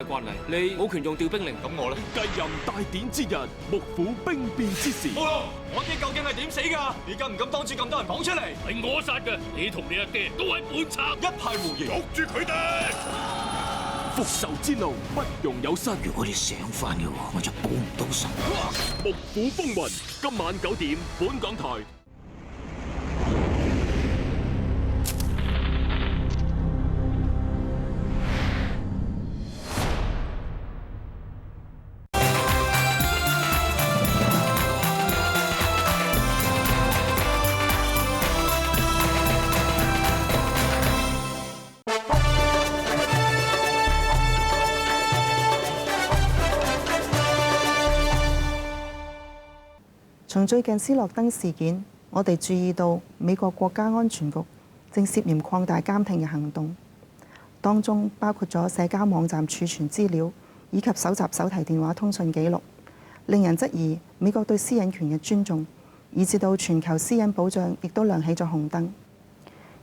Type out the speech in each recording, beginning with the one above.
慣例，你冇權用調兵令。咁我咧？繼任大典之日，幕府兵變之時。冇咯，我爹究竟係點死㗎？你敢唔敢當住咁多人講出嚟？係我殺嘅，你同你阿爹都係本賊，一派胡言，捉住佢哋！復仇之路不容有失。如果你醒翻嘅話，我就保唔到神。幕府風雲，今晚9點，本港台。從最近斯諾登事件，我哋注意到美國國家安全局正涉嫌擴大監聽嘅行動，當中包括咗社交網站儲存資料以及搜集手提電話通訊記錄，令人質疑美國對私隱權嘅尊重，以至到全球私隱保障亦都亮起咗紅燈。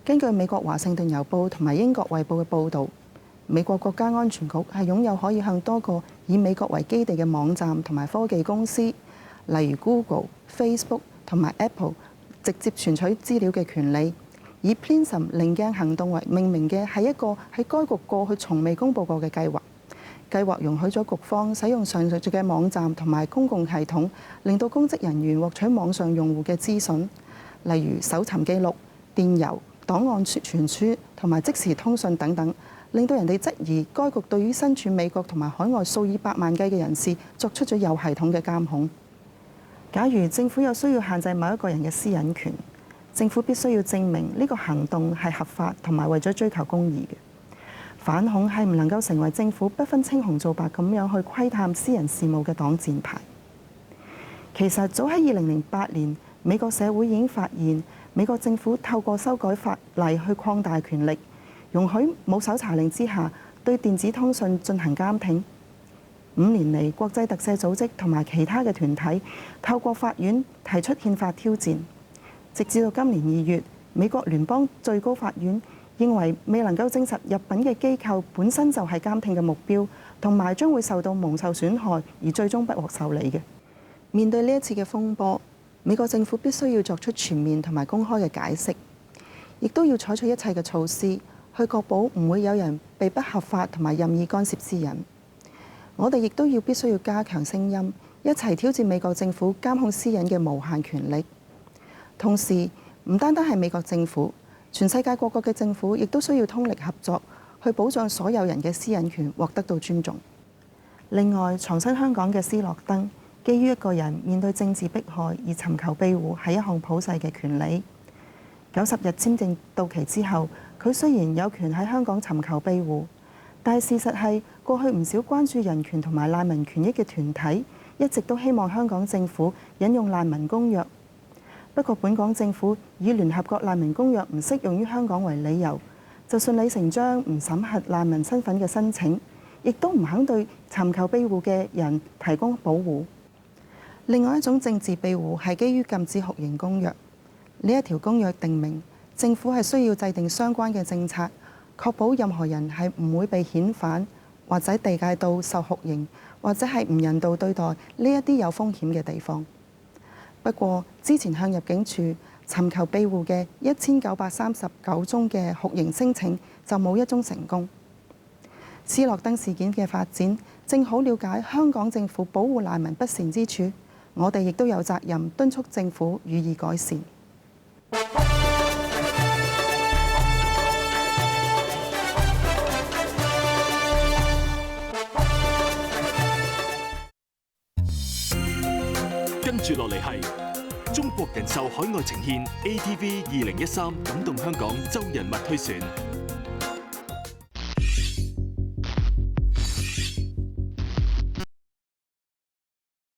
根據美國華盛頓郵報同埋英國衛報嘅報導，美國國家安全局係擁有可以向多個以美國為基地嘅網站同埋科技公司，例如 Google、Facebook 同埋 Apple 直接傳取資料嘅權利，以 PLISM 棱鏡行動為命名嘅係一個喺該局過去從未公佈過嘅計劃。計劃容許咗局方使用上述嘅網站同埋公共系統，令到公職人員獲取網上用戶嘅資訊，例如搜尋記錄、電郵、檔案傳輸同埋即時通訊等等，令到人哋質疑該局對於身處美國同埋海外數以百萬計嘅人士作出咗有系統嘅監控。假如政府有需要限制某一個人嘅私隱權，政府必須要證明呢個行動係合法同埋為咗追求公義嘅。反恐係唔能夠成為政府不分青紅皂白咁樣去窺探私人事務嘅擋箭牌。其實早喺2008年，美國社會已經發現美國政府透過修改法例去擴大權力，容許冇搜查令之下對電子通訊進行監聽。5年嚟，國際特赦組織同埋其他嘅團體透過法院提出憲法挑戰，直至到今年2月，美國聯邦最高法院認為未能夠證實入稟嘅機構本身就係監聽嘅目標，同埋將會受到蒙受損害，而最終不獲受理嘅。面對呢一次嘅風波，美國政府必須要作出全面同埋公開嘅解釋，亦都要採取一切嘅措施去確保唔會有人被不合法同埋任意干涉私隱。我哋亦都必須要加強聲音，一齊挑戰美國政府監控私隱嘅無限權力。同時，唔單單係美國政府，全世界各國嘅政府亦都需要通力合作，去保障所有人嘅私隱權獲得到尊重。另外，藏身香港嘅斯諾登，基於一個人面對政治迫害而尋求庇護，係一項普世嘅權利。90日簽證到期之後，佢雖然有權喺香港尋求庇護，但係事實係，過去唔少關注人權同埋難民權益嘅團體，一直都希望香港政府引用難民公約。不過，本港政府以聯合國難民公約唔適用於香港為理由，就順理成章唔審核難民身份嘅申請，亦都唔肯對尋求庇護嘅人提供保護。另外一種政治庇護係基於禁止酷刑公約。呢一條公約定明，政府係需要制定相關嘅政策，確保任何人係唔會被遣返，或者地界到受酷刑，或者係唔人道對待呢一啲有風險嘅地方。不過，之前向入境處尋求庇護嘅1939宗嘅酷刑申請就冇一宗成功。斯諾登事件嘅發展正好了解香港政府保護難民不善之處，我哋亦都有責任敦促政府予以改善。跟住落嚟係中國人壽海外呈獻 ATV 2013感動香港周人物推選。